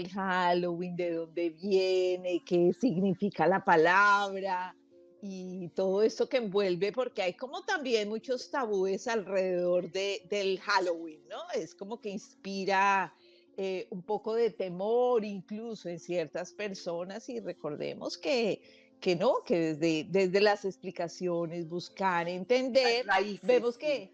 el Halloween, de dónde viene, qué significa la palabra y todo esto que envuelve, porque hay como también muchos tabúes alrededor del Halloween, ¿no? Es como que inspira un poco de temor incluso en ciertas personas y recordemos que no, que desde las explicaciones, buscar Las entender, raíces, vemos sí. que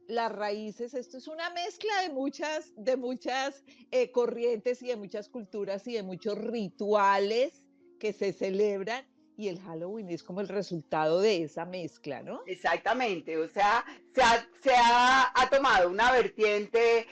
las raíces, esto es una mezcla de muchas corrientes y de muchas culturas y de muchos rituales que se celebran y el Halloween es como el resultado de esa mezcla, ¿no? Exactamente, o sea, ha tomado una vertiente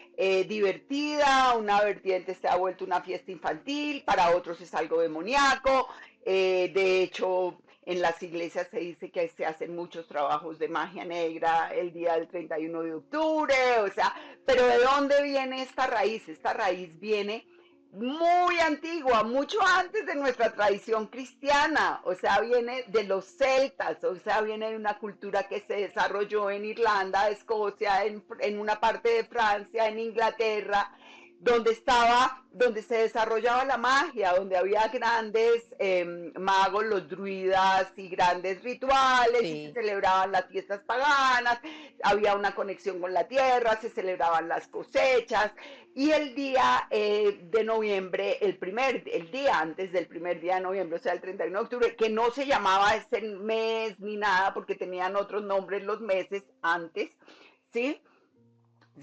divertida, una vertiente se ha vuelto una fiesta infantil, para otros es algo demoníaco, de hecho en las iglesias se dice que se hacen muchos trabajos de magia negra el día del 31 de octubre, o sea, pero ¿de dónde viene esta raíz? Esta raíz viene muy antigua, mucho antes de nuestra tradición cristiana, o sea, viene de los celtas, o sea, viene de una cultura que se desarrolló en Irlanda, Escocia, en una parte de Francia, en Inglaterra, donde se desarrollaba la magia, donde había grandes magos, los druidas y grandes rituales y se Sí, celebraban las fiestas paganas, había una conexión con la tierra, se celebraban las cosechas y el día de noviembre, el día antes del primer día de noviembre, o sea, el 31 de octubre, que no se llamaba ese mes ni nada porque tenían otros nombres los meses antes, ¿sí?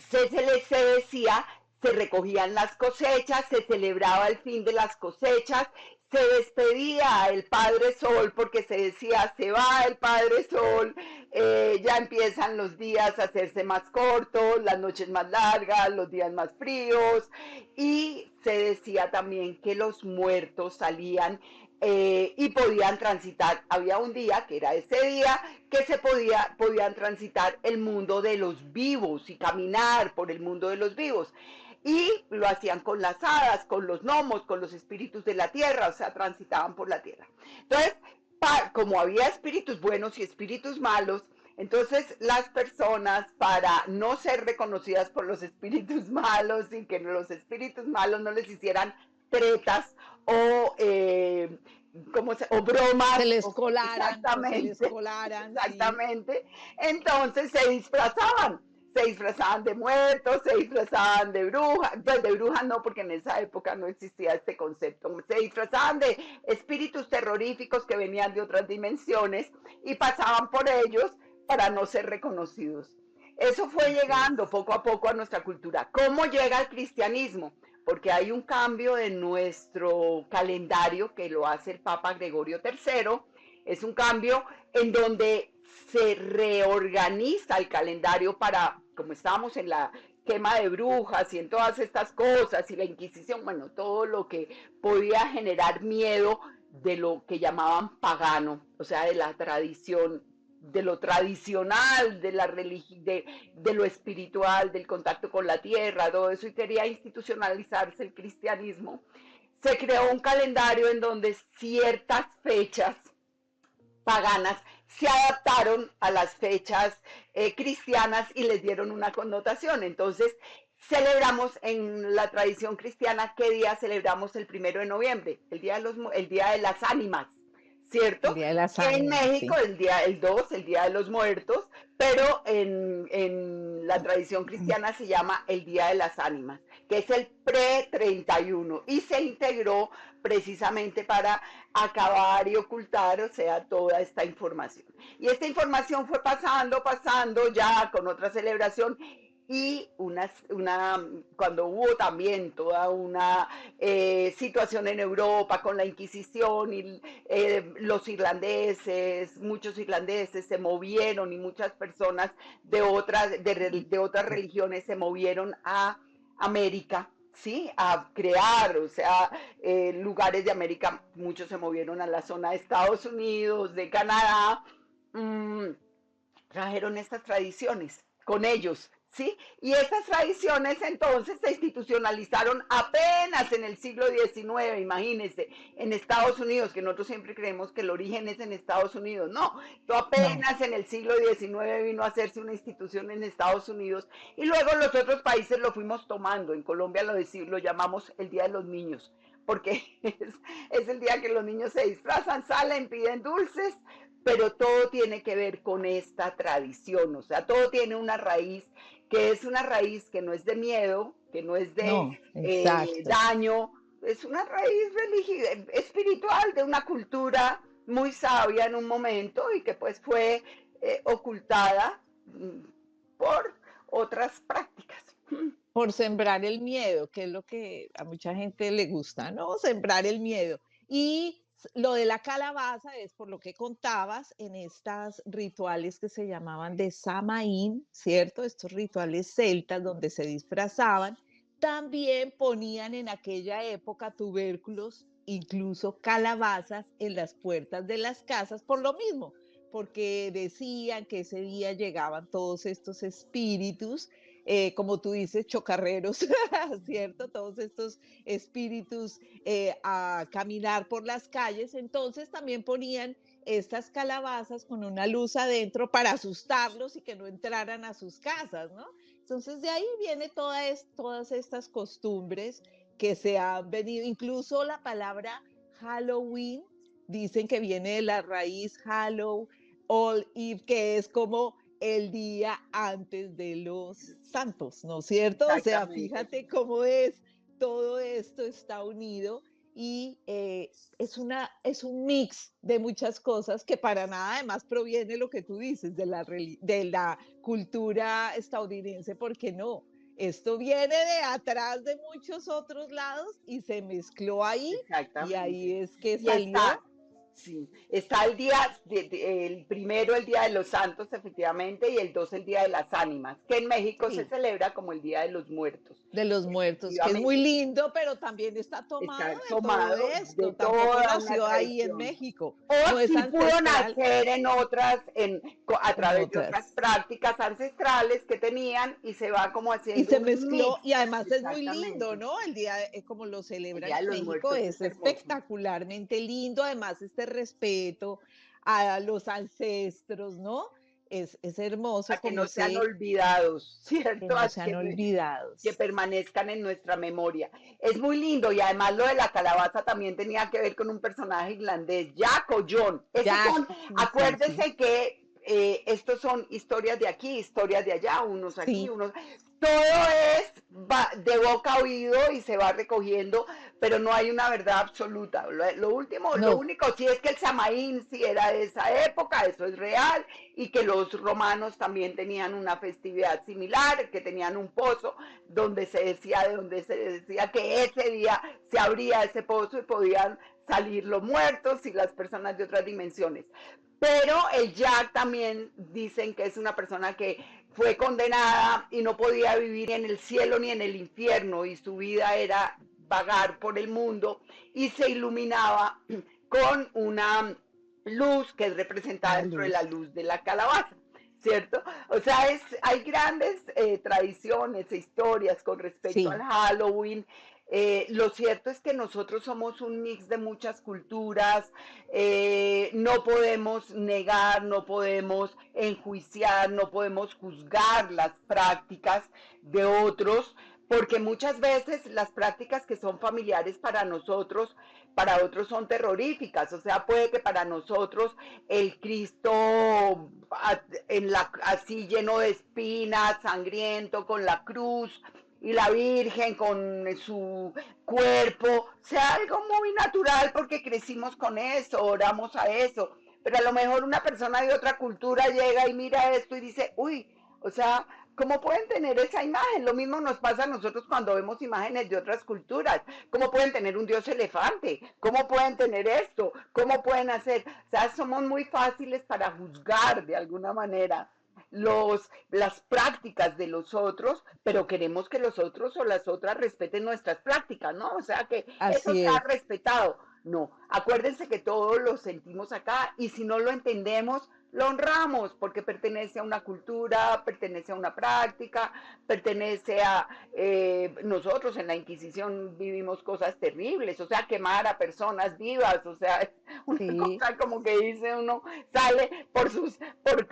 Se decía, se recogían las cosechas, se celebraba el fin de las cosechas, se despedía el Padre Sol porque se decía, se va el Padre Sol, ya empiezan los días a hacerse más cortos, las noches más largas, los días más fríos, y se decía también que los muertos salían y podían transitar. Había un día, que era ese día, que podían transitar el mundo de los vivos y caminar por el mundo de los vivos. Y lo hacían con las hadas, con los gnomos, con los espíritus de la tierra, o sea, transitaban por la tierra. Entonces, como había espíritus buenos y espíritus malos, entonces las personas, para no ser reconocidas por los espíritus malos y que los espíritus malos no les hicieran tretas o, o se bromas, les colaran o se les exactamente, colaran, sí. exactamente, entonces se disfrazaban de muertos, se disfrazaban de brujas, pues de brujas no, porque en esa época no existía este concepto, se disfrazaban de espíritus terroríficos que venían de otras dimensiones y pasaban por ellos para no ser reconocidos. Eso fue Así llegando es. poco a poco a nuestra cultura. ¿Cómo llega el cristianismo? Porque hay un cambio en nuestro calendario que lo hace el Papa Gregorio III. Es un cambio en donde se reorganiza el calendario para, como estábamos en la quema de brujas y en todas estas cosas y la Inquisición, bueno, todo lo que podía generar miedo de lo que llamaban pagano, o sea, de la tradición, de lo tradicional, de la religión, de lo espiritual, del contacto con la tierra, todo eso, y quería institucionalizarse el cristianismo. Se creó un calendario en donde ciertas fechas paganas se adaptaron a las fechas cristianas y les dieron una connotación. Entonces, celebramos en la tradición cristiana, ¿qué día celebramos el 1 de noviembre? El día de las ánimas, El ¿cierto? Día de las En Ánimas, México, sí. el 2, el Día de los Muertos, pero en la tradición cristiana se llama el Día de las Ánimas, que es el pre-31 y se integró precisamente para acabar y ocultar, o sea, toda esta información. Y esta información fue pasando ya con otra celebración y cuando hubo también toda una situación en Europa con la Inquisición y muchos irlandeses se movieron y muchas personas de otras religiones se movieron a América, ¿sí? A crear, o sea, lugares de América, muchos se movieron a la zona de Estados Unidos, de Canadá, mmm, trajeron estas tradiciones con ellos, ¿sí? Y esas tradiciones entonces se institucionalizaron apenas en el siglo XIX, imagínense, en Estados Unidos, que nosotros siempre creemos que el origen es en Estados Unidos. No, esto No. apenas en el siglo XIX vino a hacerse una institución en Estados Unidos y luego los otros países lo fuimos tomando. En Colombia lo llamamos el Día de los Niños, porque es el día que los niños se disfrazan, salen, piden dulces, pero todo tiene que ver con esta tradición, o sea, todo tiene una raíz que es una raíz que no es de miedo, que no es de No, exacto. daño, es una raíz espiritual de una cultura muy sabia en un momento y que pues fue ocultada por otras prácticas. Por sembrar el miedo, que es lo que a mucha gente le gusta, ¿no? Sembrar el miedo. Y lo de la calabaza es por lo que contabas en estas rituales que se llamaban de Samaín, ¿cierto? Estos rituales celtas donde se disfrazaban. También ponían en aquella época tubérculos, incluso calabazas en las puertas de las casas por lo mismo, porque decían que ese día llegaban todos estos espíritus como tú dices, chocarreros, ¿cierto? Todos estos espíritus a caminar por las calles. Entonces también ponían estas calabazas con una luz adentro para asustarlos y que no entraran a sus casas, ¿no? Entonces de ahí viene todas estas costumbres que se han venido, incluso la palabra Halloween, dicen que viene de la raíz Hallow, All Eve, que es como el día antes de los santos, ¿no es cierto? O sea, Exactamente. fíjate cómo es, todo esto está unido y es un mix de muchas cosas que para nada además proviene lo que tú dices de la cultura estadounidense, porque no, esto viene de atrás de muchos otros lados y se mezcló ahí y Exactamente. ahí es que Y está, salió. sí, está el día, el primero el Día de los Santos, efectivamente, y el 2 el Día de las Ánimas, que en México se Sí, celebra como el Día de los Muertos. de los muertos, que es muy Efectivamente, lindo, pero también está tomado está de todo tomado de esto, tampoco toda una nació ahí en tradición. México, no O es si pudo ancestral nacer en otras, a en través de otras otras. prácticas ancestrales que tenían y se va como Y haciendo se un mix. mezcló, y además es muy lindo, Exactamente. ¿no? El día, como lo El celebran Día de en los México, Muertos es es hermoso. espectacularmente lindo, además este respeto a los ancestros, ¿no? Es hermoso A que no como sean sé olvidados, que ¿cierto? no sean Que olvidados. permanezcan en nuestra memoria. Es muy lindo y además lo de la calabaza también tenía que ver con un personaje irlandés, Jack o John. Esos Ya, son, sí, sí, acuérdense que estos son historias de aquí, historias de allá, unos aquí, sí, unos... Todo es de boca a oído y se va recogiendo, pero no hay una verdad absoluta. Último, lo no, único sí es que el Samaín sí era de esa época, eso es real, y que los romanos también tenían una festividad similar, que tenían un pozo de donde se decía que ese día se abría ese pozo y podían salir los muertos y las personas de otras dimensiones. Pero el Jack también dicen que es una persona que fue condenada y no podía vivir en el cielo ni en el infierno y su vida era vagar por el mundo y se iluminaba con una luz que es representada una dentro de la luz. luz de la calabaza, ¿cierto? O sea, hay grandes tradiciones e historias con respecto al Sí, Halloween. Lo cierto es que nosotros somos un mix de muchas culturas, no podemos negar, no podemos enjuiciar, no podemos juzgar las prácticas de otros, porque muchas veces las prácticas que son familiares para otros son terroríficas. O sea, puede que para nosotros el Cristo así lleno de espinas, sangriento, con la cruz, y la Virgen con su cuerpo, sea algo muy natural porque crecimos con eso, oramos a eso. Pero a lo mejor una persona de otra cultura llega y mira esto y dice, uy, o sea, ¿cómo pueden tener esa imagen? Lo mismo nos pasa a nosotros cuando vemos imágenes de otras culturas. ¿Cómo pueden tener un dios elefante? ¿Cómo pueden tener esto? ¿Cómo pueden hacer? O sea, somos muy fáciles para juzgar de alguna manera las prácticas de los otros, pero queremos que los otros o las otras respeten nuestras prácticas, ¿no? O sea, que eso así se ha es. respetado. No, acuérdense que todos lo sentimos acá y si no lo entendemos, lo honramos porque pertenece a una cultura, pertenece a una práctica, pertenece a... nosotros en la Inquisición vivimos cosas terribles, o sea, quemar a personas vivas, o sea, es una Sí, cosa como que dice uno, sale por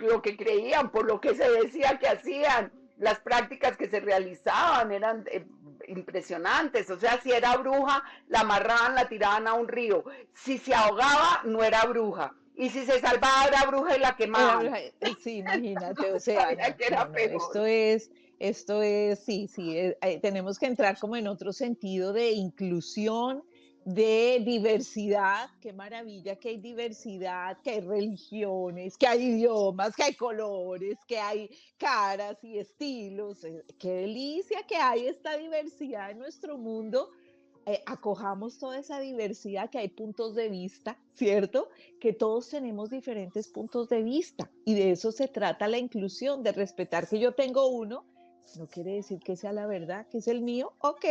lo que creían, por lo que se decía que hacían, las prácticas que se realizaban eran impresionantes, o sea, si era bruja, la amarraban, la tiraban a un río, si se ahogaba, no era bruja, y si se salvaba, era bruja y la era, quemaban. sí, Entonces imagínate, o no sea, sabía no, que no, era no, peor. sí, sí, tenemos que entrar como en otro sentido de inclusión, de diversidad, qué maravilla que hay diversidad, que hay religiones, que hay idiomas, que hay colores, que hay caras y estilos, qué delicia que hay esta diversidad en nuestro mundo. Acojamos toda esa diversidad, que hay puntos de vista, ¿cierto? Que todos tenemos diferentes puntos de vista y de eso se trata la inclusión, de respetar que yo tengo uno, no quiere decir que sea la verdad, que es el mío, ok,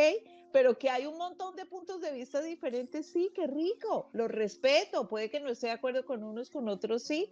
pero que hay un montón de puntos de vista diferentes, sí, qué rico, los respeto, puede que no esté de acuerdo con unos, con otros sí,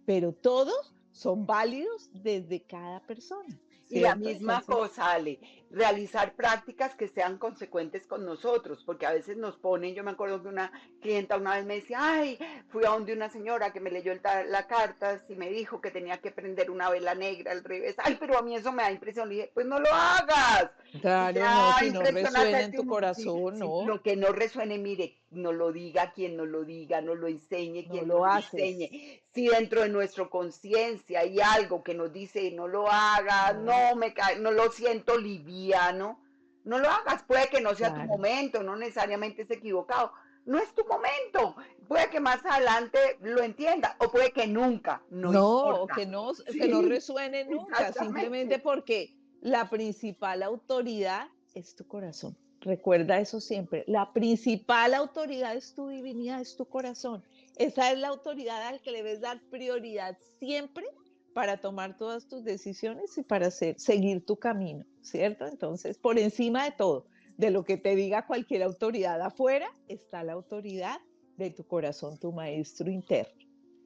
pero todos son válidos desde cada persona, Y la ¿cierto? misma Entonces, cosa, Ale, realizar prácticas que sean consecuentes con nosotros, porque a veces nos ponen, yo me acuerdo que una clienta una vez me decía, ay, fui a donde una señora que me leyó la carta y me dijo que tenía que prender una vela negra al revés, ay, pero a mí eso me da impresión, le dije, pues no lo hagas, o claro, no, sea, si no impresiona resuena en hacerte tu un, si, corazón, si no, lo que no resuene, mire, no lo diga quien no lo diga, no lo enseñe no quien no lo lo haces. enseñe. Si dentro de nuestra conciencia hay algo que nos dice no lo hagas, No, no lo siento liviano, no lo hagas. Puede que no sea tu claro. momento, no necesariamente es equivocado. No es tu momento. Puede que más adelante lo entienda o puede que nunca, no No, importa. que no Sí, resuene nunca, simplemente exactamente. porque la principal autoridad es tu corazón. Recuerda eso siempre. La principal autoridad es tu divinidad, es tu corazón. Esa es la autoridad al que le debes dar prioridad siempre para tomar todas tus decisiones y para seguir tu camino, ¿cierto? Entonces, por encima de todo, de lo que te diga cualquier autoridad afuera, está la autoridad de tu corazón, tu maestro interno.